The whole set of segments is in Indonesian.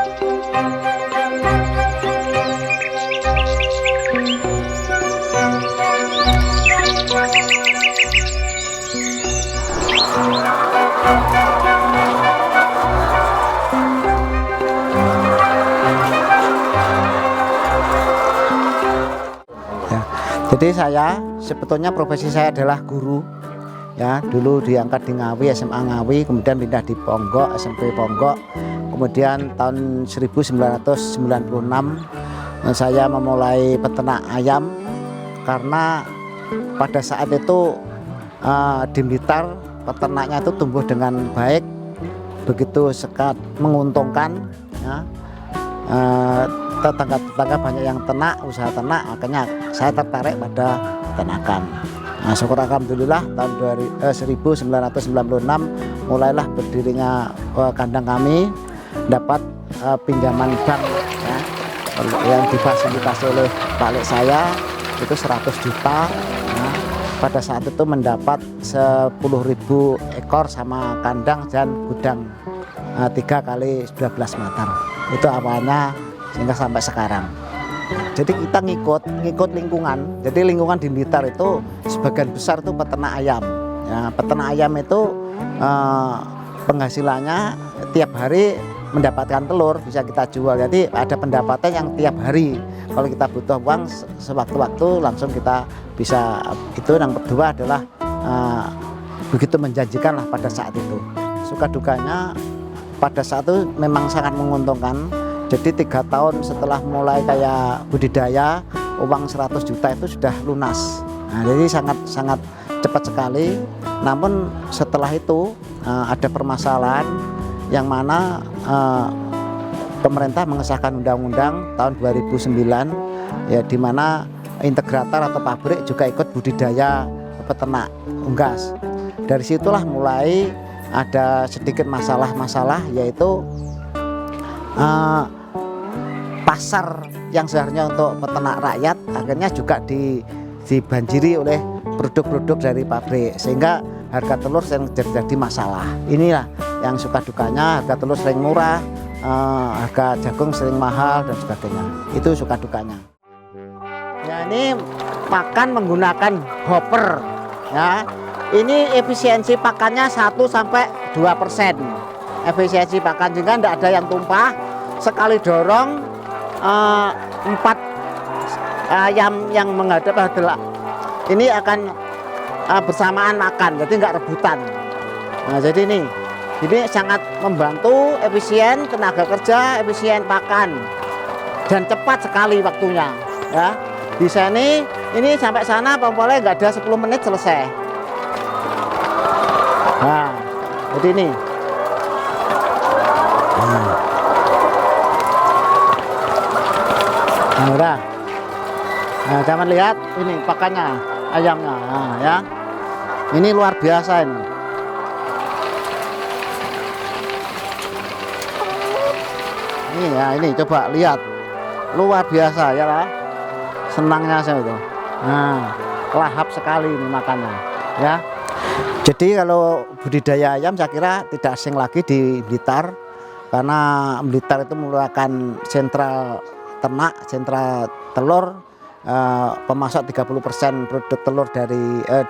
Jadi saya sebetulnya profesi saya adalah guru ya. Dulu diangkat di Ngawi, SMA Ngawi, kemudian pindah di Ponggok, SMP Ponggok. Kemudian tahun 1996 saya memulai peternak ayam karena pada saat itu di Blitar peternaknya itu tumbuh dengan baik, begitu sekat menguntungkan ya. Tetangga-tetangga banyak yang ternak, usaha ternak, makanya saya tertarik pada peternakan. Nah, syukur alhamdulillah tahun 1996 mulailah berdirinya kandang kami, dapat pinjaman bank ya, yang difasilitasi oleh Pak Lek saya itu 100 juta. Nah, pada saat itu mendapat 10.000 ekor sama kandang dan gudang 3 kali 12 meter. Itu awalnya sehingga sampai sekarang. Jadi kita ngikut lingkungan. Jadi lingkungan di Blitar itu sebagian besar itu peternak ayam. Ya, peternak ayam itu penghasilannya tiap hari mendapatkan telur bisa kita jual. Jadi ada pendapatan yang tiap hari. Kalau kita butuh uang sewaktu-waktu langsung kita bisa. Itu yang kedua adalah begitu menjanjikan lah pada saat itu. Suka dukanya pada saat itu memang sangat menguntungkan. Jadi 3 tahun setelah mulai kayak budidaya, uang 100 juta itu sudah lunas. Nah, jadi sangat cepat sekali. Namun setelah itu ada permasalahan yang mana pemerintah mengesahkan undang-undang tahun 2009 ya, di mana integrator atau pabrik juga ikut budidaya peternak unggas. Dari situlah mulai ada sedikit masalah-masalah, yaitu pasar yang seharusnya untuk peternak rakyat akhirnya juga dibanjiri oleh produk-produk dari pabrik, sehingga harga telur sering terjadi masalah. Inilah yang suka dukanya, harga telur sering murah, harga jagung sering mahal dan sebagainya. Itu suka dukanya. Ya, ini pakan menggunakan hopper ya. Ini efisiensi pakannya 1-2%. Efisiensi pakan sehingga tidak ada yang tumpah. Sekali dorong 4 ayam yang menghadap adalah ini akan bersamaan makan, jadi nggak rebutan. Nah, jadi ini sangat membantu, efisien tenaga kerja, efisien pakan, dan cepat sekali waktunya ya. Di sini ini sampai sana pompolnya nggak ada 10 menit selesai. Nah, jadi ini nah, udah. Nah, jangan lihat ini pakannya ayamnya. Nah, ya. Ini luar biasa ini. Ini ya, ini coba lihat. Luar biasa ya lah. Senangnya saya itu. Nah, lahap sekali ini makannya, ya. Jadi kalau budidaya ayam saya kira tidak asing lagi di Blitar, karena Blitar itu merupakan sentral ternak, sentral telur, pemasok 30% produk telur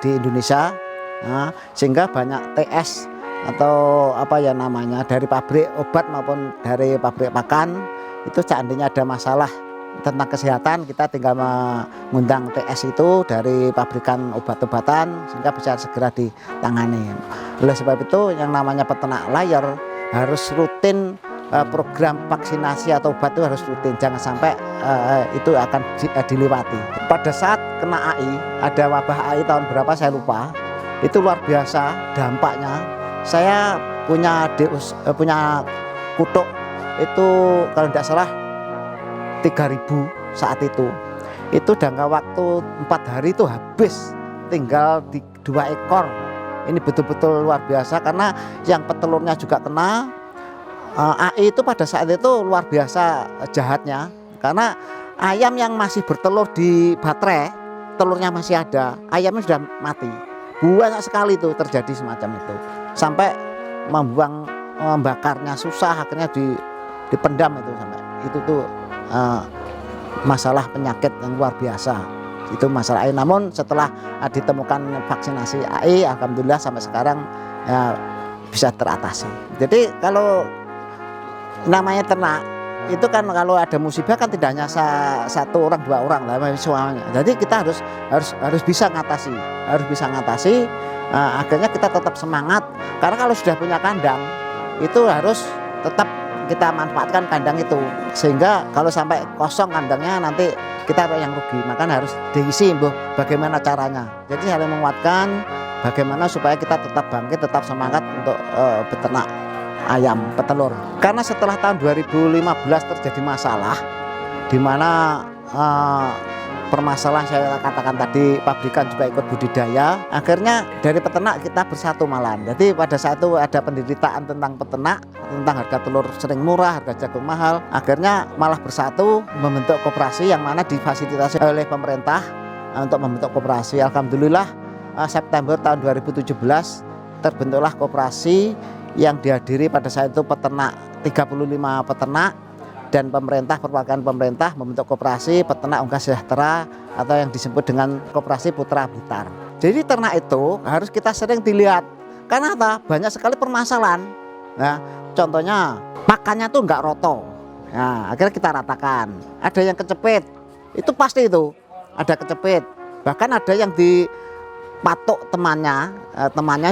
di Indonesia. Nah, sehingga banyak TS atau apa ya namanya, dari pabrik obat maupun dari pabrik pakan itu seandainya ada masalah tentang kesehatan, kita tinggal mengundang TS itu dari pabrikan obat-obatan sehingga bisa segera ditangani. Oleh sebab itu yang namanya peternak layar harus rutin, program vaksinasi atau obat itu harus rutin, jangan sampai itu akan dilewati. Pada saat kena AI, ada wabah AI tahun berapa saya lupa, itu luar biasa dampaknya. Saya punya kutuk itu kalau tidak salah 3.000 saat itu jangka waktu 4 hari itu habis, tinggal 2 ekor. Ini betul-betul luar biasa karena yang petelurnya juga kena. AI itu pada saat itu luar biasa jahatnya, karena ayam yang masih bertelur di baterai, telurnya masih ada, ayamnya sudah mati. Banyak sekali itu terjadi semacam itu, sampai membakarnya susah, akhirnya dipendam itu sampai itu tuh masalah penyakit yang luar biasa, itu masalah AI. Namun setelah ditemukan vaksinasi AI, alhamdulillah sampai sekarang ya, bisa teratasi. Jadi kalau namanya ternak itu kan kalau ada musibah kan tidak hanya satu orang dua orang lah semuanya. Jadi kita harus bisa ngatasi, akhirnya kita tetap semangat, karena kalau sudah punya kandang itu harus tetap kita manfaatkan kandang itu, sehingga kalau sampai kosong kandangnya nanti kita yang rugi. Makanya harus diisi bagaimana caranya. Jadi saling menguatkan bagaimana supaya kita tetap bangkit, tetap semangat untuk beternak ayam petelur. Karena setelah tahun 2015 terjadi masalah di mana permasalahan saya katakan tadi, pabrikan juga ikut budidaya, akhirnya dari peternak kita bersatu malahan. Jadi pada saat itu ada penderitaan tentang peternak, tentang harga telur sering murah, harga jagung mahal, akhirnya malah bersatu membentuk koperasi yang mana difasilitasi oleh pemerintah untuk membentuk koperasi. Alhamdulillah September tahun 2017 terbentuklah koperasi yang dihadiri pada saat itu peternak 35 peternak, dan pemerintah, perwakilan pemerintah membentuk koperasi peternak unggas sejahtera atau yang disebut dengan koperasi Putra Blitar. Jadi ternak itu harus kita sering dilihat, karena apa? Banyak sekali permasalahan. Nah, contohnya pakannya tuh nggak roto. Nah, akhirnya kita ratakan. Ada yang kecepit, itu pasti itu ada kecepit. Bahkan ada yang dipatok temannya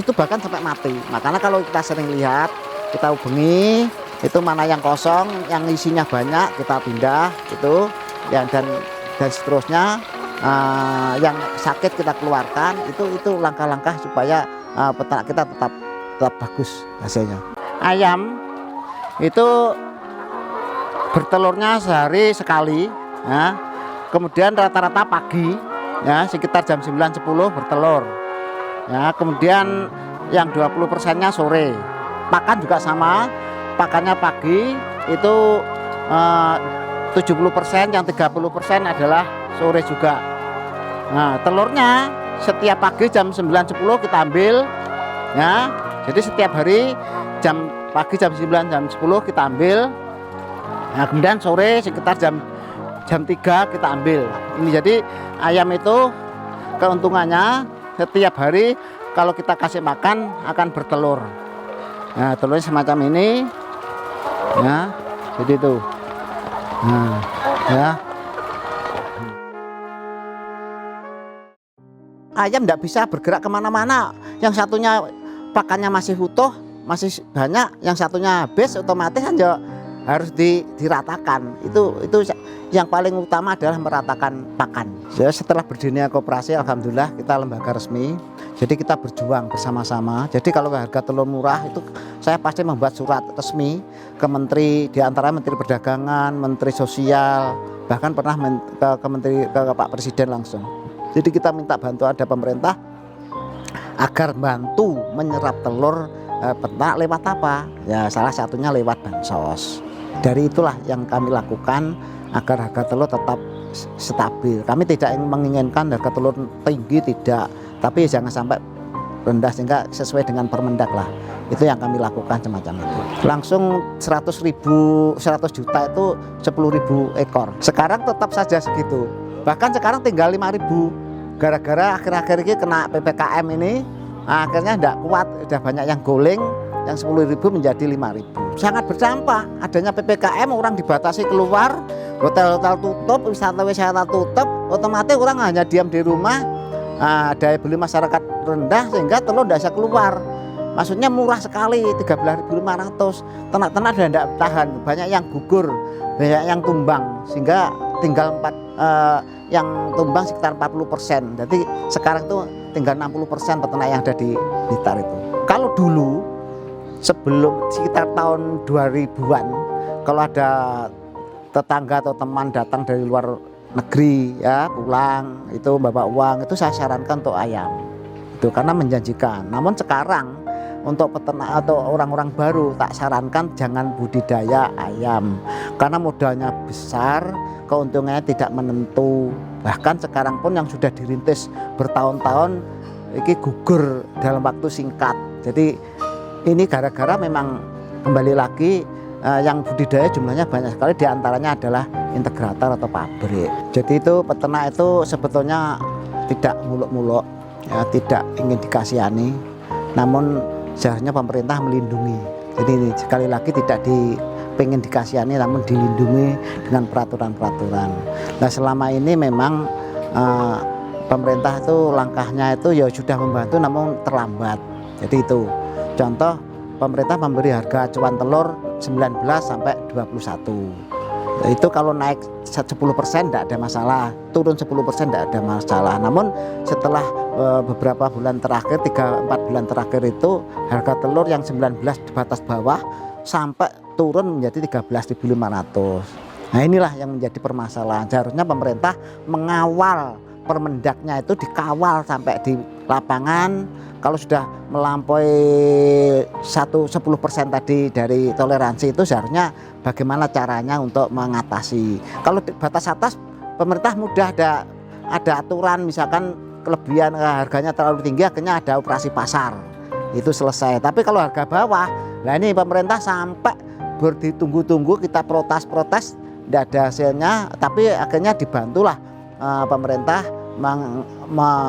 itu bahkan sampai mati. Makanya kalau kita sering lihat, kita hubungi itu mana yang kosong, yang isinya banyak kita pindah itu, dan seterusnya. Yang sakit kita keluarkan. Itu langkah-langkah supaya peternak kita tetap bagus hasilnya. Ayam itu bertelurnya sehari sekali, ya. Kemudian rata-rata pagi, ya, sekitar jam 9-10 bertelur, ya. Kemudian yang 20%-nya sore. Pakan juga sama, pakannya pagi itu 70%, yang 30% adalah sore juga. Nah, telurnya setiap pagi jam 9-10 kita ambil, ya. Jadi setiap hari pagi jam 9 jam 10 kita ambil. Nah, kemudian sore sekitar jam 3 kita ambil. Ini jadi ayam itu keuntungannya setiap hari kalau kita kasih makan akan bertelur. Nah, telurnya semacam ini. Ya, jadi itu. Nah, ya. Ayam tidak bisa bergerak kemana-mana. Yang satunya pakannya masih utuh, masih banyak, yang satunya habis, otomatis kan ya harus diratakan. Itu yang paling utama adalah meratakan pakan. Ya, setelah berdirinya koperasi, alhamdulillah kita lembaga resmi. Jadi kita berjuang bersama-sama. Jadi kalau harga telur murah itu saya pasti membuat surat resmi ke menteri, diantara Menteri Perdagangan, Menteri Sosial, bahkan pernah ke Pak Presiden langsung. Jadi kita minta bantuan ada pemerintah agar bantu menyerap telur peternak lewat apa? Ya, salah satunya lewat bansos. Dari itulah yang kami lakukan agar harga telur tetap stabil. Kami tidak menginginkan harga telur tinggi, tidak, tapi jangan sampai rendah sehingga sesuai dengan Permendak lah. Itu yang kami lakukan semacam itu. Langsung 100 juta itu 10.000 ekor. Sekarang tetap saja segitu. Bahkan sekarang tinggal 5.000. Gara-gara akhir-akhir ini kena PPKM ini, akhirnya tidak kuat, sudah banyak yang guling, yang 10.000 menjadi 5.000. Sangat berdampak adanya PPKM, orang dibatasi keluar, hotel-hotel tutup, wisata-wisata tutup, otomatis orang hanya diam di rumah. Daya beli masyarakat rendah sehingga telur tidak bisa keluar. Maksudnya murah sekali, 13.500. Ternak-ternak sudah tidak tahan, banyak yang gugur, banyak yang tumbang, sehingga tinggal yang tumbang sekitar 40%. Jadi sekarang itu tinggal 60% peternak yang ada di Blitar itu. Kalau dulu sebelum sekitar tahun 2000-an, kalau ada tetangga atau teman datang dari luar negeri, ya, pulang itu bawa uang, itu saya sarankan untuk ayam itu karena menjanjikan. Namun sekarang untuk peternak atau orang-orang baru tak sarankan jangan budidaya ayam karena modalnya besar, keuntungannya tidak menentu. Bahkan sekarang pun yang sudah dirintis bertahun-tahun ini gugur dalam waktu singkat. Jadi ini gara-gara memang kembali lagi yang budidaya jumlahnya banyak sekali, diantaranya adalah integrator atau pabrik. Jadi itu peternak itu sebetulnya tidak muluk-muluk, ya, tidak ingin dikasihani, namun seharusnya pemerintah melindungi. Jadi ini, sekali lagi tidak pengen dikasihani, namun dilindungi dengan peraturan-peraturan. Nah selama ini memang pemerintah itu langkahnya itu ya sudah membantu, namun terlambat. Jadi itu contoh, pemerintah memberi harga acuan telur 19 sampai 21. Itu kalau naik 10% tidak ada masalah, turun 10% tidak ada masalah. Namun setelah beberapa bulan terakhir, 3-4 bulan terakhir itu harga telur yang 19 di batas bawah sampai turun menjadi 13.500. Nah inilah yang menjadi permasalahan. Seharusnya pemerintah mengawal, Permendaknya itu dikawal sampai di lapangan. Kalau sudah melampaui 10% tadi dari toleransi itu, seharusnya bagaimana caranya untuk mengatasi. Kalau di batas atas pemerintah mudah, ada aturan, misalkan kelebihan harganya terlalu tinggi, akhirnya ada operasi pasar, itu selesai. Tapi kalau harga bawah, nah ini pemerintah sampai ditunggu-tunggu, kita protes tidak ada hasilnya, tapi akhirnya dibantulah pemerintah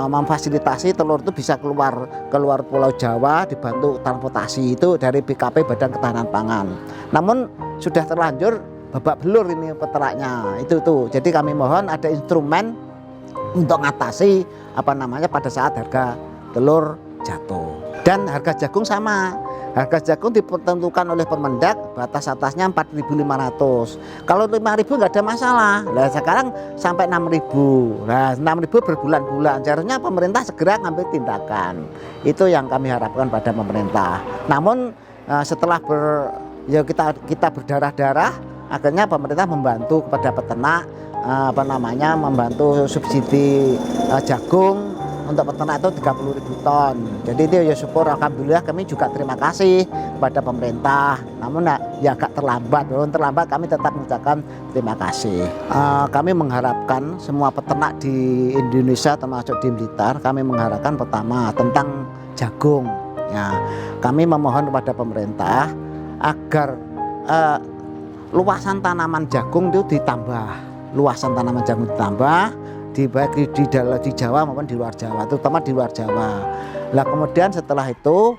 memfasilitasi telur itu bisa keluar Pulau Jawa, dibantu transportasi itu dari BKP, Badan Ketahanan Pangan. Namun sudah terlanjur babak belur ini peternaknya itu tuh. Jadi kami mohon ada instrumen untuk mengatasi pada saat harga telur jatuh. Dan harga jagung sama. Harga jagung ditentukan oleh Permendak, batas atasnya 4.500. Kalau 5.000 nggak ada masalah. Nah sekarang sampai 6.000. Nah 6.000 berbulan-bulan. Seharusnya pemerintah segera ngambil tindakan. Itu yang kami harapkan pada pemerintah. Namun setelah kita berdarah-darah, akhirnya pemerintah membantu kepada peternak, membantu subsidi jagung. Untuk peternak itu 30.000 ton. Jadi itu ya syukur, alhamdulillah kami juga terima kasih kepada pemerintah. Namun ya agak terlambat, walaupun terlambat kami tetap mengucapkan terima kasih. Kami mengharapkan semua peternak di Indonesia termasuk di Blitar, kami mengharapkan pertama tentang jagung. Ya, kami memohon kepada pemerintah agar luasan tanaman jagung itu ditambah, baik di Jawa maupun di luar Jawa, terutama di luar Jawa. Nah kemudian setelah itu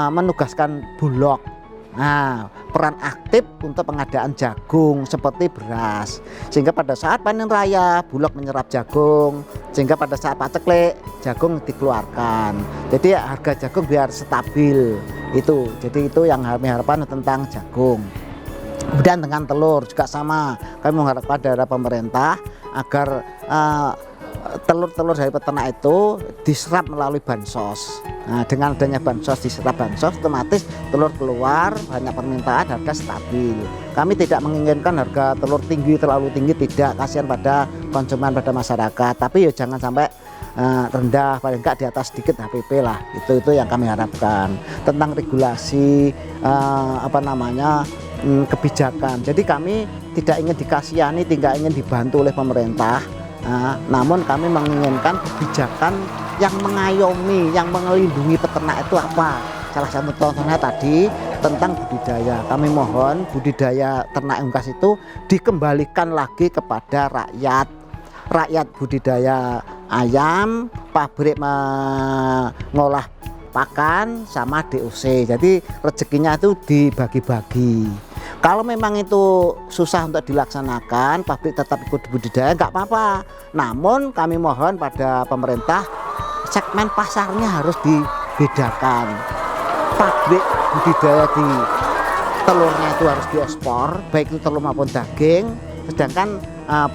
menugaskan Bulog, peran aktif untuk pengadaan jagung seperti beras, sehingga pada saat panen raya Bulog menyerap jagung, sehingga pada saat paceklik jagung dikeluarkan. Jadi harga jagung biar stabil itu. Jadi itu yang kami harapkan tentang jagung. Kemudian dengan telur juga sama, kami mengharapkan dari pemerintah agar telur-telur dari peternak itu diserap melalui bansos. Nah, dengan adanya bansos, diserap bansos, otomatis telur keluar, banyak permintaan, harga stabil. Kami tidak menginginkan harga telur terlalu tinggi, tidak, kasihan pada konsumen, pada masyarakat. Tapi ya jangan sampai rendah, paling enggak di atas sedikit HPP lah. Itu yang kami harapkan. Tentang regulasi kebijakan. Jadi kami tidak ingin dikasihani, tidak ingin dibantu oleh pemerintah. Namun kami menginginkan kebijakan yang mengayomi, yang melindungi peternak itu apa. Salah satu contohnya tadi tentang budidaya. Kami mohon budidaya ternak unggas itu dikembalikan lagi kepada rakyat budidaya ayam, pabrik mengolah pakan sama DOC. Jadi rezekinya itu dibagi-bagi. Kalau memang itu susah untuk dilaksanakan, pabrik tetap ikut budidaya, nggak apa-apa. Namun kami mohon pada pemerintah, segmen pasarnya harus dibedakan. Pabrik budidaya di telurnya itu harus diekspor, baik itu telur maupun daging. Sedangkan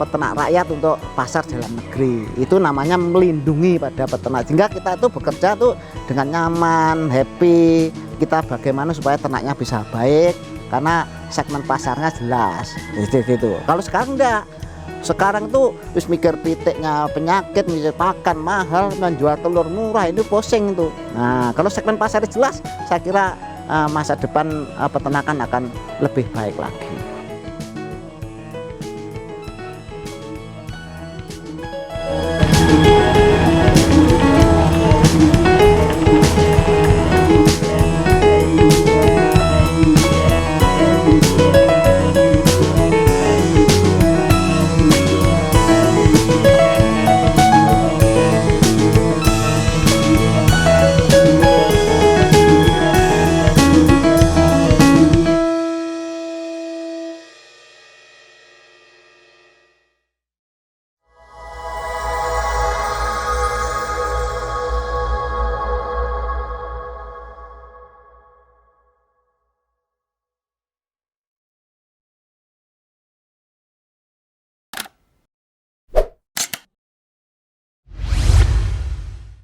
peternak rakyat untuk pasar dalam negeri, itu namanya melindungi pada peternak, sehingga kita itu bekerja tuh dengan nyaman, happy. Kita bagaimana supaya ternaknya bisa baik, karena segmen pasarnya jelas gitu. Kalau sekarang enggak, sekarang tuh terus mikir pitiknya penyakit, mikir pakan mahal, menjual telur murah, itu pusing itu. Nah kalau segmen pasar jelas, saya kira masa depan peternakan akan lebih baik lagi.